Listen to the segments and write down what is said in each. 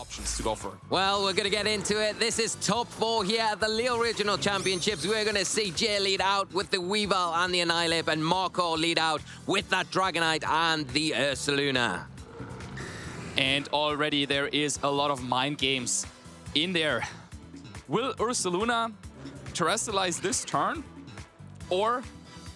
options to go for. Well, we're going to get into it. This is top 4 here at the Lille Regional Championships. We're going to see Jay lead out with the Weavile and the Annihilate, and Marco lead out with that Dragonite and the Ursaluna. And already there is a lot of mind games in there. Will Ursaluna terrestrialize this turn? Or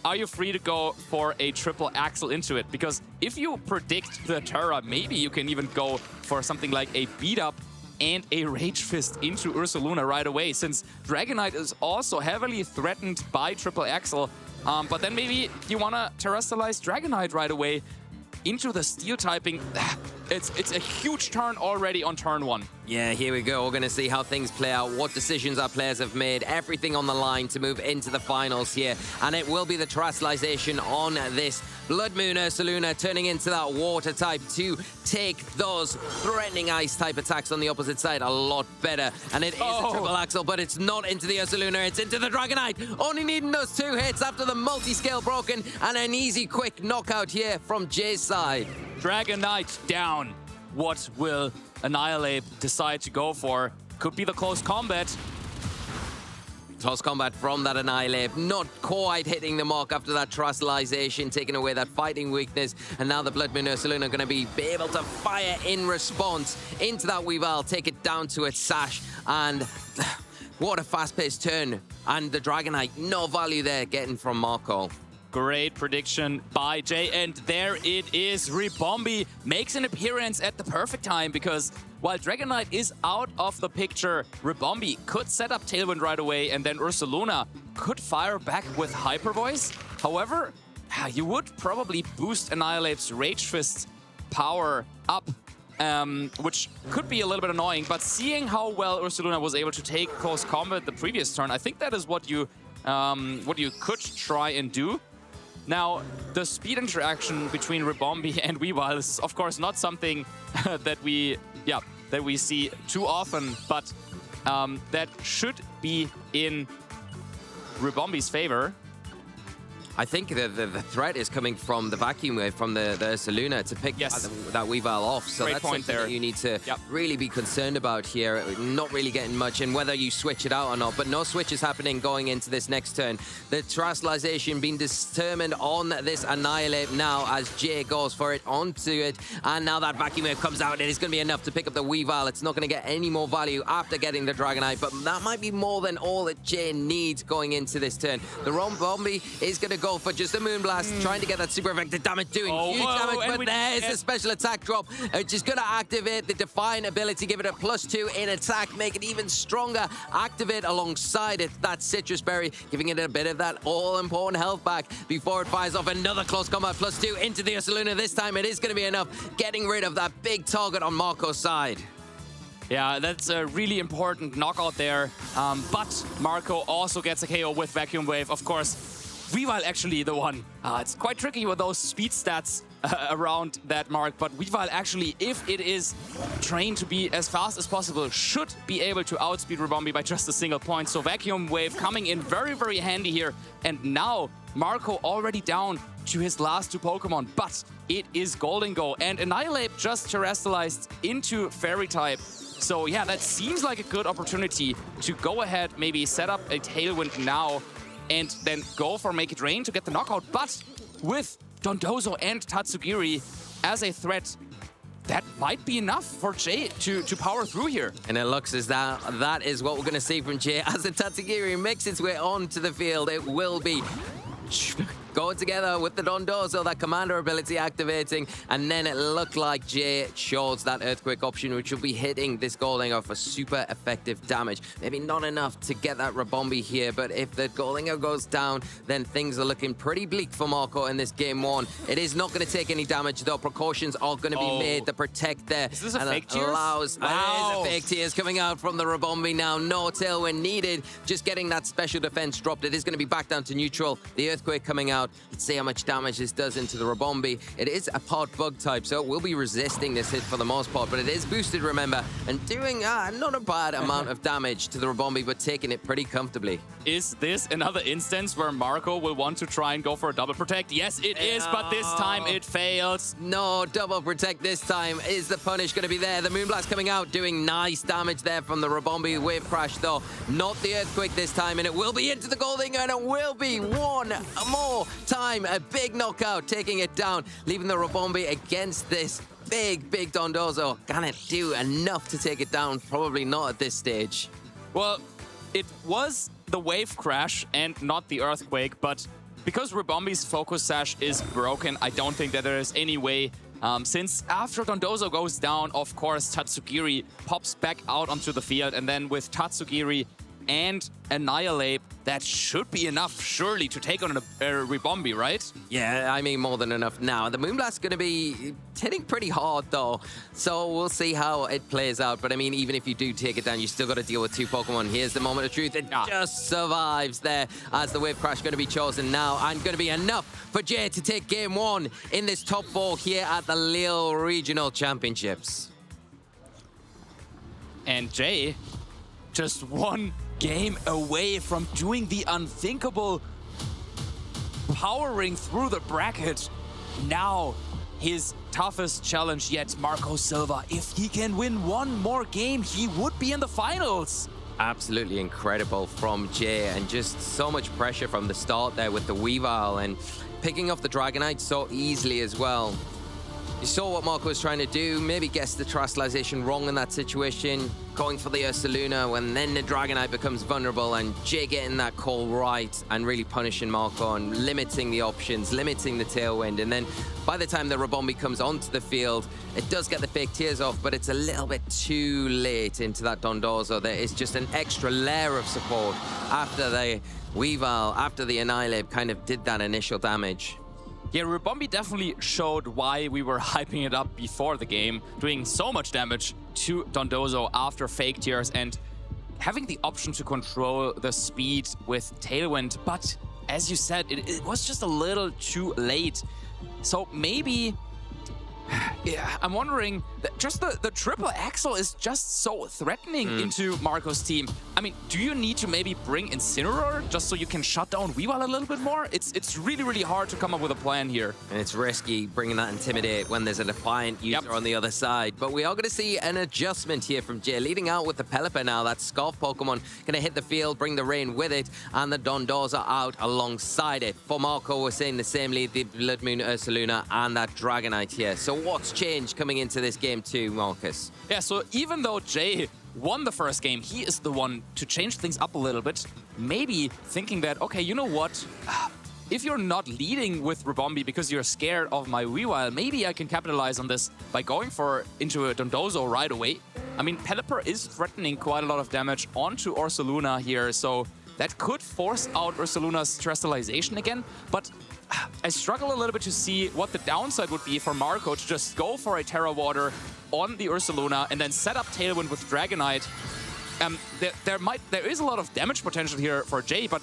are you free to go for a triple axle into it? Because if you predict the Terra, maybe you can even go for something like a beat up and a Rage Fist into Ursaluna right away, since Dragonite is also heavily threatened by triple axle. But then maybe you want to terrestrialize Dragonite right away into the steel typing. It's a huge turn already on turn 1. Yeah, here we go. We're going to see how things play out, what decisions our players have made, everything on the line to move into the finals here. And it will be the terrestrialization on this Blood Moon Ursaluna, turning into that water type to take those threatening ice type attacks on the opposite side a lot better. And it is a triple axle, but it's not into the Ursaluna, it's into the Dragonite. Only needing those 2 hits after the multi-scale broken, and an easy, quick knockout here from Jay's side. Dragonite down. What will Annihilate decide to go for? Could be the close combat. Close combat from that Annihilate, not quite hitting the mark after that terrestrialization, taking away that fighting weakness. And now the Blood Moon Ursaluna are going to be able to fire in response into that Weavile, take it down to its sash. And what a fast-paced turn. And the Dragonite, no value there getting from Marco. Great prediction by Jay, and there it is. Ribombee makes an appearance at the perfect time, because while Dragonite is out of the picture, Ribombee could set up Tailwind right away, and then Ursaluna could fire back with Hyper Voice. However, you would probably boost Annihilate's Rage Fist power up, which could be a little bit annoying, but seeing how well Ursaluna was able to take close combat the previous turn, I think that is what you could try and do. Now, the speed interaction between Ribombee and Weavile is, of course, not something that we see too often, but that should be in Ribombee's favor. I think the threat is coming from the Vacuum Wave, from the Ursaluna to pick that Weavile off. So Great that's point something there. that you need to really be concerned about here. Not really getting much, and whether you switch it out or not. But no switches happening going into this next turn. The terrestrialization being determined on this Annihilate now as Jay goes for it onto it. And now that Vacuum Wave comes out, it is going to be enough to pick up the Weavile. It's not going to get any more value after getting the Dragonite, but that might be more than all that Jay needs going into this turn. The Ribombee is going to go for just a Moonblast, trying to get that super effective damage, doing huge damage, but there's the special attack drop, which is going to activate the Defiant ability, give it a +2 in attack, make it even stronger, activate alongside it that Citrus Berry, giving it a bit of that all-important health back before it fires off another close combat +2 into the Ursaluna. This time it is going to be enough, getting rid of that big target on Marco's side. Yeah, that's a really important knockout there, but Marco also gets a KO with Vacuum Wave, of course. Weavile actually the one. It's quite tricky with those speed stats around that mark, but Weavile actually, if it is trained to be as fast as possible, should be able to outspeed Ribombee by just a single point. So Vacuum Wave coming in very, very handy here. And now Marco already down to his last 2 Pokemon, but it is Golden Go. And Annihilate just terrestrialized into Fairy type. So yeah, that seems like a good opportunity to go ahead, maybe set up a Tailwind now, and then go for Make It Rain to get the knockout. But with Dondozo and Tatsugiri as a threat, that might be enough for Jay to power through here. And it looks as though that is what we're going to see from Jay as the Tatsugiri makes its way onto the field. It will be going together with the Dondozo, that commander ability activating, and then it looked like Jay chose that Earthquake option, which will be hitting this Goldinger for super effective damage. Maybe not enough to get that Ribombee here, but if the Goldinger goes down, then things are looking pretty bleak for Marco in this game 1. It is not going to take any damage, though. Precautions are going to be made to protect there. Is this a fake Tears? Wow. It is a fake Tears coming out from the Ribombee now. No Tailwind needed. Just getting that special defense dropped. It is going to be back down to neutral. The Earthquake coming out. out. Let's see how much damage this does into the Ribombee. It is a pod bug type, so it will be resisting this hit for the most part, but it is boosted, remember, and doing not a bad amount of damage to the Ribombee, but taking it pretty comfortably. Is this another instance where Marco will want to try and go for a double protect? Yes, it is, but this time it fails. No, double protect this time. Is the punish going to be there? The Moonblast coming out, doing nice damage there from the Ribombee. Wave Crash, though, not the Earthquake this time, and it will be into the Golding, and it will be one more time. A big knockout, taking it down, leaving the Ribombee against this big Dondozo. Can it do enough to take it down? Probably not at this stage. Well, it was the Wave Crash and not the Earthquake, but because Ribombee's Focus Sash is broken, I don't think that there is any way, since after Dondozo goes down, of course, Tatsugiri pops back out onto the field, and then with Tatsugiri and Annihilate, that should be enough, surely, to take on a Ribombee, right? Yeah, I mean, more than enough now. The Moonblast's going to be hitting pretty hard, though, so we'll see how it plays out. But, I mean, even if you do take it down, you still got to deal with two Pokemon. Here's the moment of truth. It just survives there as the Wave Crash going to be chosen now, and going to be enough for Jay to take Game 1 in this top 4 here at the Lille Regional Championships. And Jay, just one game away from doing the unthinkable, powering through the bracket. Now, his toughest challenge yet, Marco Silva. If he can win one more game, he would be in the finals. Absolutely incredible from Jay, and just so much pressure from the start there with the Weavile, and picking off the Dragonite so easily as well. You saw what Marco was trying to do, maybe guessed the Terastallization wrong in that situation, going for the Ursaluna when then the Dragonite becomes vulnerable, and Jay getting that call right and really punishing Marco and limiting the options, limiting the Tailwind. And then by the time the Ribombee comes onto the field, it does get the fake tears off, but it's a little bit too late into that Dondozo. There is just an extra layer of support after the Weavile, after the Annihilate kind of did that initial damage. Yeah, Ribombee definitely showed why we were hyping it up before the game, doing so much damage to Dondozo after fake tears and having the option to control the speed with Tailwind. But as you said, it was just a little too late. So maybe, yeah, I'm wondering, that just the triple axle is just so threatening into Marco's team. I mean, do you need to maybe bring Incineroar just so you can shut down Weavile a little bit more? It's really hard to come up with a plan here. And it's risky bringing that Intimidate when there's a Defiant user on the other side. But we are going to see an adjustment here from Jay, leading out with the Pelipper now. That Scarf Pokemon going to hit the field, bring the rain with it, and the Dondozo out alongside it. For Marco, we're seeing the same lead, the Blood Moon Ursaluna and that Dragonite here. So what's changed coming into this game too, Marcus? Yeah, so even though Jay won the first game, he is the one to change things up a little bit. Maybe thinking that, okay, you know what? If you're not leading with Ribombee because you're scared of my Weavile, maybe I can capitalize on this by going into a Dondozo right away. I mean, Pelipper is threatening quite a lot of damage onto Ursaluna here, so that could force out Ursaluna's Terastallization again, but I struggle a little bit to see what the downside would be for Marco to just go for a Terra Water on the Ursaluna and then set up Tailwind with Dragonite. There is a lot of damage potential here for Jay, but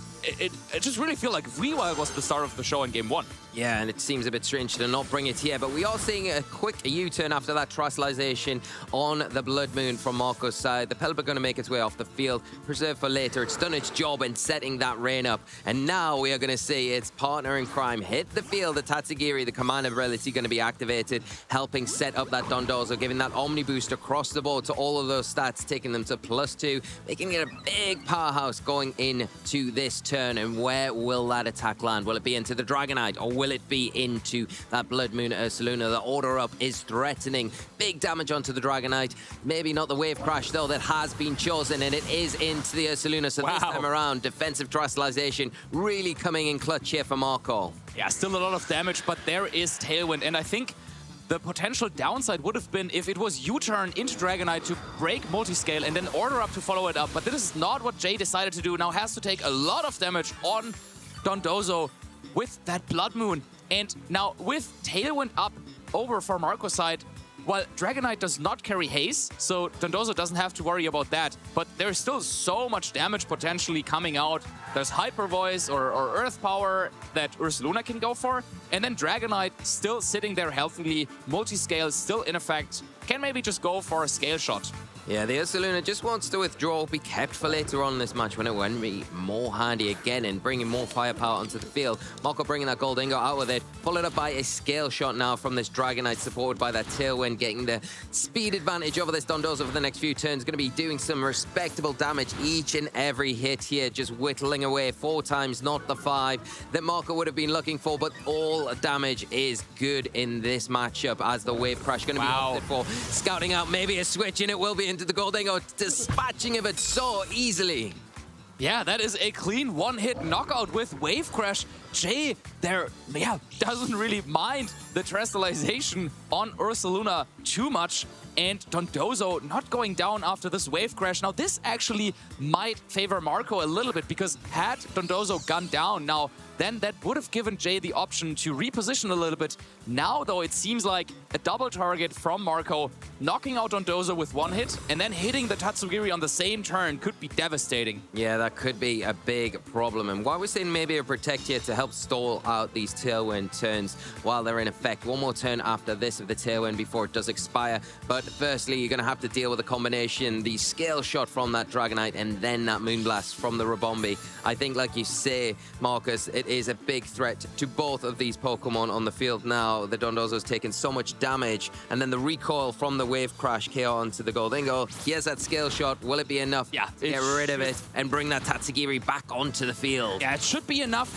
I just really feel like Weavile was the star of the show in Game 1. Yeah, and it seems a bit strange to not bring it here, but we are seeing a quick U-turn after that Terastallization on the Blood Moon from Marco's side. The Pelipper going to make its way off the field, preserved for later. It's done its job in setting that rain up, and now we are going to see its partner in crime hit the field. The Tatsugiri, the command ability going to be activated, helping set up that Dondozo, giving that Omni boost across the board to all of those stats, taking them to +2, making it a big powerhouse going into this turn. And where will that attack land? Will it be into the Dragonite, or will it be into that Blood Moon Ursaluna? The order up is threatening. Big damage onto the Dragonite. Maybe not the Wave Crash, though, that has been chosen, and it is into the Ursaluna. So this time around, defensive Terastallization really coming in clutch here for Marco. Yeah, still a lot of damage, but there is Tailwind, and I think the potential downside would have been if it was U-turn into Dragonite to break multiscale and then order up to follow it up. But this is not what Jay decided to do. Now has to take a lot of damage on Dondozo with that Blood Moon. And now with Tailwind up over for Marco's side, while Dragonite does not carry haze, so Dondozo doesn't have to worry about that. But there's still so much damage potentially coming out. There's Hyper Voice or Earth Power that Ursaluna can go for. And then Dragonite still sitting there healthily. Multi-scale still in effect. Can maybe just go for a scale shot. Yeah, the Ursaluna just wants to withdraw, be kept for later on in this match when it will be more handy again and bringing more firepower onto the field. Marco bringing that Goldingo out with it, followed up by a scale shot now from this Dragonite, supported by that Tailwind, getting the speed advantage over this Dondozo for the next few turns. Going to be doing some respectable damage each and every hit here, just whittling away 4 times, not the 5 that Marco would have been looking for, but all damage is good in this matchup as the Wave Crash going to be opted for. Scouting out maybe a switch, and it will be into the Goldingo, dispatching of it so easily. Yeah, that is a clean one-hit knockout with Wave Crash. Jay there, doesn't really mind the Terrestrialization on Ursaluna too much. And Dondozo not going down after this Wave Crash. Now, this actually might favor Marco a little bit, because had Dondozo gone down now, then that would have given Jay the option to reposition a little bit. Now, though, it seems like a double target from Marco, knocking out Dondozo with 1 hit and then hitting the Tatsugiri on the same turn could be devastating. Yeah, that could be a big problem. And why we're saying maybe a Protect here to help stall out these Tailwind turns while they're in effect. One more turn after this of the Tailwind before it does expire. But firstly, you're going to have to deal with a combination, the Scale Shot from that Dragonite and then that Moonblast from the Rabombi. I think, like you say, Marcus, it is a big threat to both of these Pokemon on the field now. The Dondozo's taken so much damage, and then the recoil from the Wave Crash KO onto the Goldingo. Here's that Scale Shot. Will it be enough to get rid of it and bring that Tatsugiri back onto the field? Yeah, it should be enough,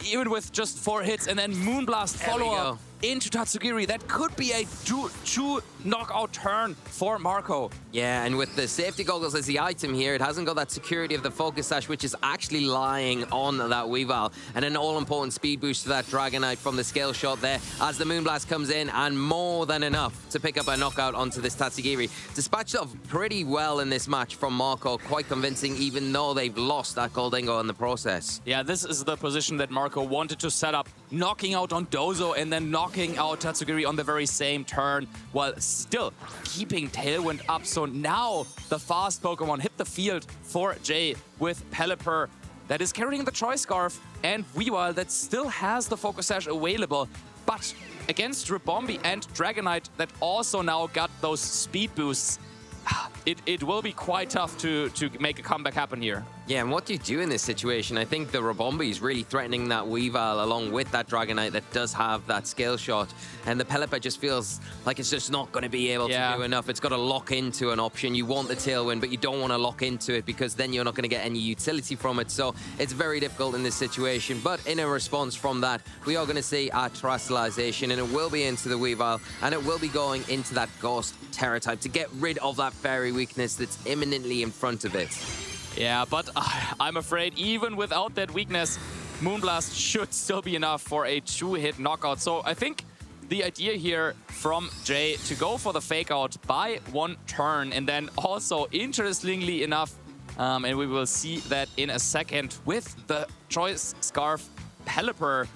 even with just 4 hits, and then Moonblast follow-up into Tatsugiri. That could be a two knockout turn for Marco. Yeah, and with the safety goggles as the item here, it hasn't got that security of the Focus Sash, which is actually lying on that Weavile. And an all-important speed boost to that Dragonite from the Scale Shot there as the Moonblast comes in, and more than enough to pick up a knockout onto this Tatsugiri. Dispatched off pretty well in this match from Marco, quite convincing, even though they've lost that Goldingo in the process. Yeah, this is the position that Marco wanted to set up, knocking out Dondozo and then knocking out Tatsugiri on the very same turn, while still keeping Tailwind up. So now the fast Pokemon hit the field for Jay with Pelipper that is carrying the Choice Scarf, and Weavile that still has the Focus Sash available. But against Rabombi and Dragonite that also now got those speed boosts, it will be quite tough to make a comeback happen here. Yeah, and what do you do in this situation? I think the Rabombi is really threatening that Weavile along with that Dragonite that does have that Scale Shot. And the Pelipper just feels like it's just not going to be able to do enough. It's got to lock into an option. You want the Tailwind, but you don't want to lock into it because then you're not going to get any utility from it. So it's very difficult in this situation. But in a response from that, we are going to see our Terrestrialization, and it will be into the Weavile, and it will be going into that Ghost Terra type to get rid of that Fairy weakness that's imminently in front of it. Yeah, but I'm afraid even without that weakness, Moonblast should still be enough for a 2-hit knockout. So I think the idea here from Jay to go for the Fake Out by 1 turn, and then also, interestingly enough, and we will see that in a second, with the Choice Scarf, Pelipper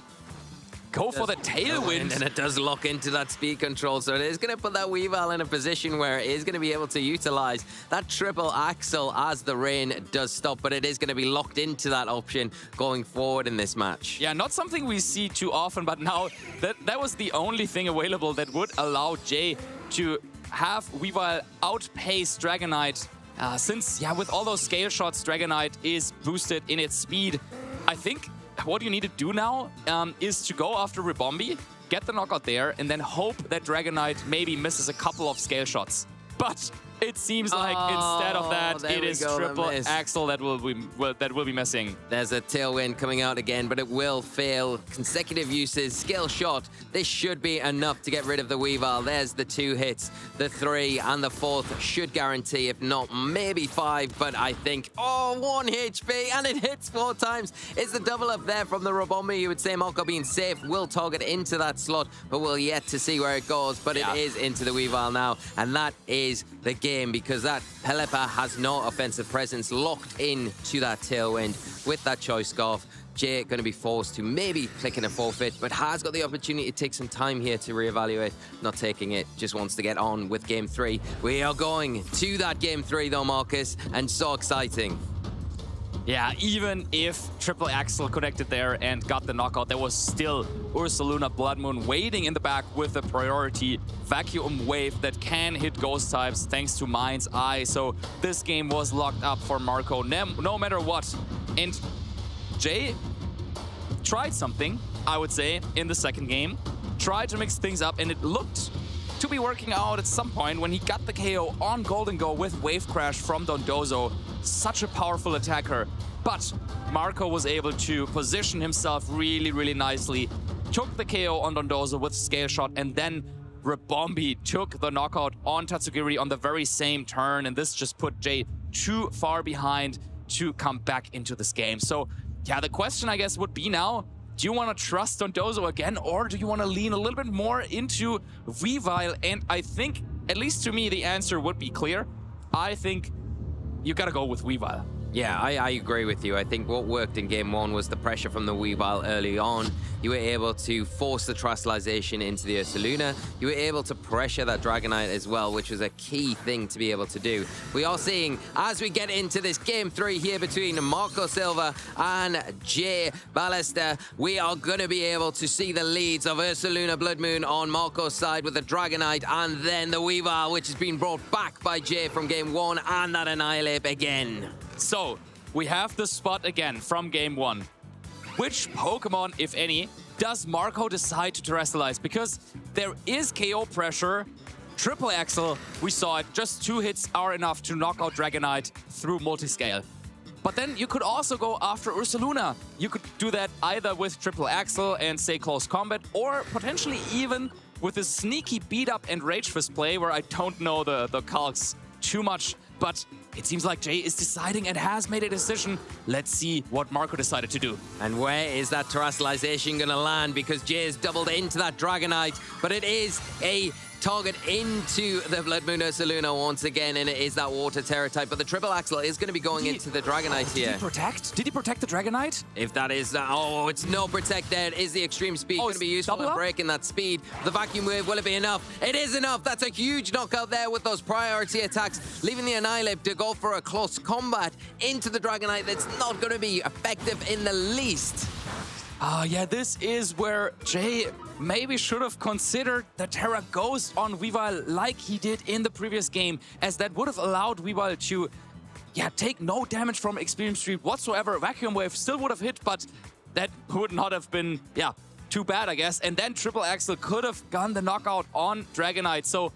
go for the Tailwind. And it does lock into that speed control, so it is going to put that Weavile in a position where it is going to be able to utilize that triple axle as the rain does stop, but it is going to be locked into that option going forward in this match. Yeah, not something we see too often, but now that was the only thing available that would allow Jay to have Weavile outpace Dragonite. Since, with all those Scale Shots, Dragonite is boosted in its speed. I think what you need to do now is to go after Rabombi, get the knockout there, and then hope that Dragonite maybe misses a couple of Scale Shots. But it seems like instead of that, it is triple axle that will be missing. There's a Tailwind coming out again, but it will fail. Consecutive uses, Scale Shot. This should be enough to get rid of the Weavile. There's the 2 hits, the 3, and the 4th should guarantee, if not maybe 5, but I think, 1 HP, and it hits 4 times. It's the double up there from the Rabombi. You would say Marco being safe will target into that slot, but we'll yet to see where it goes. But it is into the Weavile now, and that is the game, because that Pelipper has no offensive presence, locked in to that Tailwind with that Choice Scarf. Jay going to be forced to maybe click in a forfeit, but has got the opportunity to take some time here to reevaluate. Not taking it, just wants to get on with Game 3. We are going to that Game 3 though, Marcus, and so exciting. Yeah, even if Triple Axel connected there and got the knockout, there was still Ursaluna Blood Moon waiting in the back with a priority Vacuum Wave that can hit Ghost types thanks to Mind's Eye. So this game was locked up for Marco no matter what. And Jay tried something, I would say, in the second game. Tried to mix things up, and it looked to be working out at some point when he got the KO on Golden Go with Wave Crash from Dondozo. Such a powerful attacker. But Marco was able to position himself really, really nicely. Took the KO on Dondozo with Scale Shot, and then Rebombi took the knockout on Tatsugiri on the very same turn. And this just put Jay too far behind to come back into this game. So yeah, the question I guess would be now, do you want to trust Dondozo again, or do you want to lean a little bit more into Weavile? And I think, at least to me, the answer would be clear. I think you gotta go with Weavile. Yeah, I agree with you. I think what worked in Game 1 was the pressure from the Weavile early on. You were able to force the Terastallization into the Ursaluna. You were able to pressure that Dragonite as well, which was a key thing to be able to do. We are seeing, as we get into this Game 3 here between Marco Silva and Jay Ballester, we are going to be able to see the leads of Ursaluna Blood Moon on Marco's side with the Dragonite, and then the Weavile, which has been brought back by Jay from Game 1, and that Annihilate again. So, we have the spot again from Game 1. Which Pokemon, if any, does Marco decide to Terastallize? Because there is KO pressure. Triple Axel, we saw it, just 2 hits are enough to knock out Dragonite through multiscale. But then you could also go after Ursaluna. You could do that either with Triple Axel and say close combat, or potentially even with a sneaky beat up and Rage Fist play, where I don't know the calcs too much, but it seems like Jay is deciding and has made a decision. Let's see what Marco decided to do. And where is that Terastallization going to land? Because Jay has doubled into that Dragonite, but it is a target into the Blood Moon Ursaluna once again, and it is that Water Terror type. But the Triple Axel is going to be going into the Dragonite here. Did he protect? Did he protect the Dragonite? If that is... oh, it's no protect there. It is the extreme speed going to be useful in breaking that speed. The Vacuum Wave, will it be enough? It is enough. That's a huge knockout there with those priority attacks, leaving the Annihilate to go for a close combat into the Dragonite that's not going to be effective in the least. Yeah, this is where Jay maybe should have considered the Terra Ghost on Weavile like he did in the previous game, as that would have allowed Weavile to, take no damage from Extreme Speed whatsoever. Vacuum Wave still would have hit, but that would not have been, too bad, I guess. And then Triple Axel could have gotten the knockout on Dragonite. So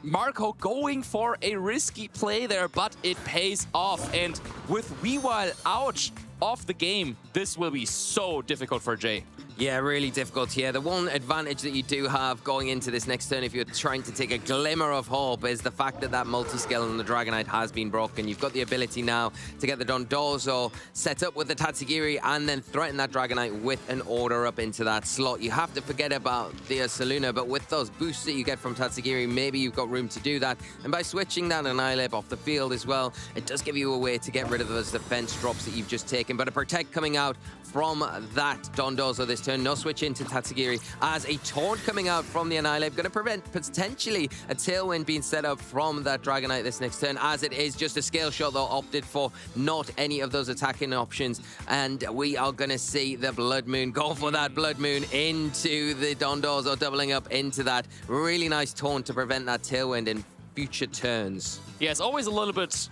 Marco going for a risky play there, but it pays off. And with Weavile out of the game, this will be so difficult for Jay. Yeah, really difficult here. The one advantage that you do have going into this next turn, if you're trying to take a glimmer of hope, is the fact that that multi-scale on the Dragonite has been broken. You've got the ability now to get the Dondozo set up with the Tatsugiri and then threaten that Dragonite with an order up into that slot. You have to forget about the Ursaluna, but with those boosts that you get from Tatsugiri, maybe you've got room to do that. And by switching that Annihilate off the field as well, it does give you a way to get rid of those defense drops that you've just taken. But a Protect coming out from that Dondozo this turn. No switch into Tatsugiri, as a Taunt coming out from the Annihilate, going to prevent potentially a Tailwind being set up from that Dragonite this next turn, as it is just a Scale Shot though, opted for not any of those attacking options. And we are going to see the Blood Moon go for that Blood Moon into the Dondozo, doubling up into that. Really nice Taunt to prevent that Tailwind in future turns. Yeah, it's always a little bit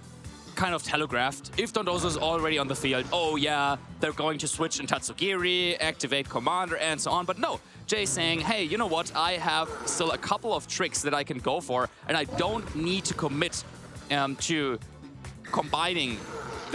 kind of telegraphed. If Dondozo is already on the field, oh yeah, they're going to switch in Tatsugiri, activate Commander, and so on. But no, Jay's saying, hey, you know what? I have still a couple of tricks that I can go for, and I don't need to commit to combining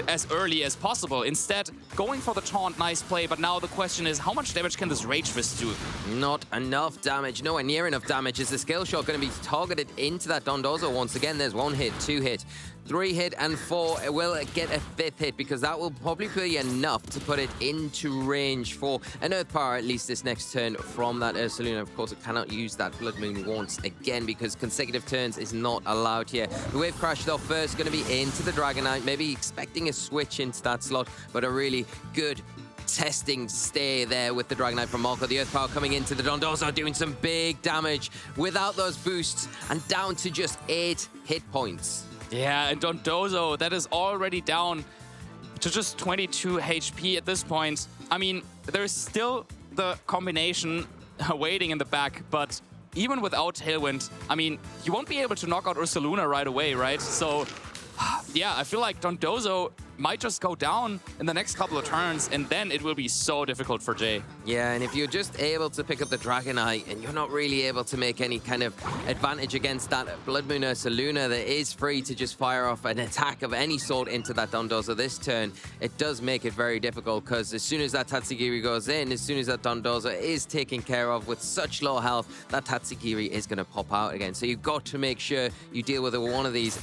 as early as possible. Instead, going for the Taunt, nice play, but now the question is, how much damage can this Rage Fist do? Not enough damage, nowhere near enough damage. Is the Scale Shot going to be targeted into that Dondozo once again? There's 1 hit, 2 hit, 3 hit, and 4. It will get a 5th hit, because that will probably be enough to put it into range for an Earth Power, at least this next turn from that Ursaluna. Of course, it cannot use that Blood Moon once again, because consecutive turns is not allowed here. The Wave Crash, though, first going to be into the Dragonite, maybe expecting a switch into that slot, but a really good contesting stay there with the Dragonite from Marco. The Earth Power coming into the Dondozo, doing some big damage without those boosts, and down to just 8 hit points. Yeah, and Dondozo, that is already down to just 22 HP at this point. I mean, there's still the combination waiting in the back, but even without Tailwind, I mean, you won't be able to knock out Ursaluna right away, right? So, yeah, I feel like Dondozo might just go down in the next couple of turns, and then it will be so difficult for Jay. Yeah, and if you're just able to pick up the Dragonite and you're not really able to make any kind of advantage against that Blood Moon Ursaluna that is free to just fire off an attack of any sort into that Dondozo this turn, it does make it very difficult, because as soon as that Tatsugiri goes in, as soon as that Dondozo is taken care of with such low health, that Tatsugiri is going to pop out again. So you've got to make sure you deal with one of these.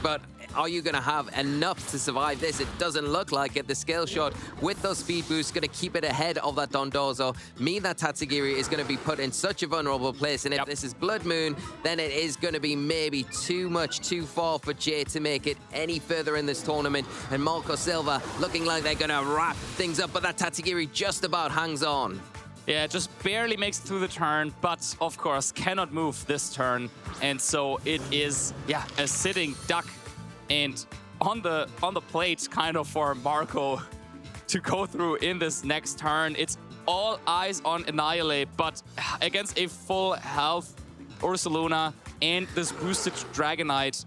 But are you going to have enough to survive this? It doesn't look like it. The scale shot with those speed boosts going to keep it ahead of that Dondozo. That Tatsugiri is going to be put in such a vulnerable place. And if this is Blood Moon, then it is going to be maybe too far for Jay to make it any further in this tournament. And Marco Silva looking like they're going to wrap things up, but that Tatsugiri just about hangs on. Yeah, just barely makes it through the turn, but of course cannot move this turn. And so it is, yeah, a sitting duck. And on the plate kind of for Marco to go through in this next turn. It's all eyes on Annihilate, but against a full health Ursaluna and this boosted Dragonite,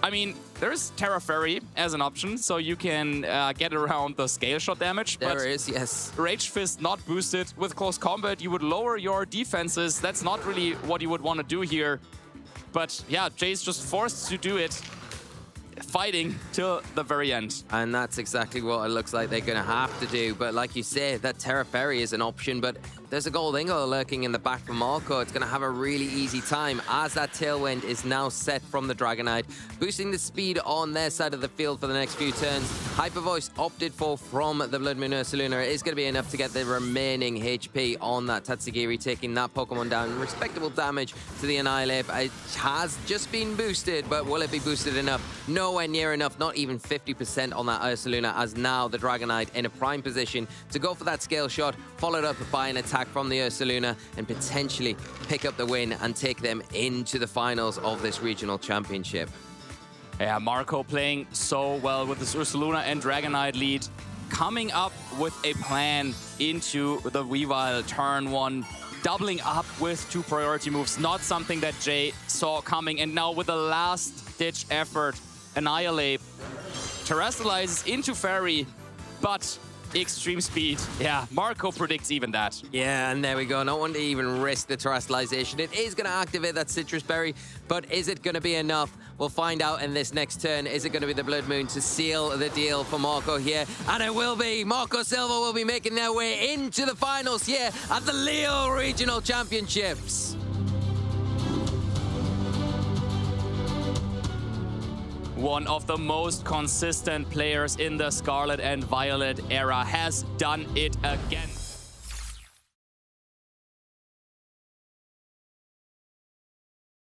I mean, there's Terra Fairy as an option, so you can get around the scale shot damage. There is, yes. Rage Fist not boosted. With close combat, you would lower your defenses. That's not really what you would want to do here. But yeah, Jay's just forced to do it, fighting till the very end. And that's exactly what it looks like they're going to have to do. But like you say, that Terra Fairy is an option, but there's a Gold Ingo lurking in the back for Marco. It's going to have a really easy time as that Tailwind is now set from the Dragonite, boosting the speed on their side of the field for the next few turns. Hyper Voice opted for from the Blood Moon Ursaluna. It is going to be enough to get the remaining HP on that Tatsugiri, taking that Pokemon down. Respectable damage to the Annihilate. It has just been boosted, but will it be boosted enough? Nowhere near enough, not even 50% on that Ursaluna, as now the Dragonite in a prime position to go for that scale shot, followed up by an attack from the Ursaluna, and potentially pick up the win and take them into the finals of this regional championship. Yeah, Marco playing so well with this Ursaluna and Dragonite lead, coming up with a plan into the Weavile turn 1, doubling up with 2 priority moves, not something that Jay saw coming. And now with the last-ditch effort, Annihilate terrestrializes into Fairy, but extreme speed. Yeah, Marco predicts even that. Yeah, and there we go. Not want to even risk the terrestrialization. It is going to activate that Citrus Berry, but is it going to be enough? We'll find out in this next turn. Is it going to be the Blood Moon to seal the deal for Marco here? And it will be. Marco Silva will be making their way into the finals here at the Lille Regional Championships. One of the most consistent players in the Scarlet and Violet era has done it again.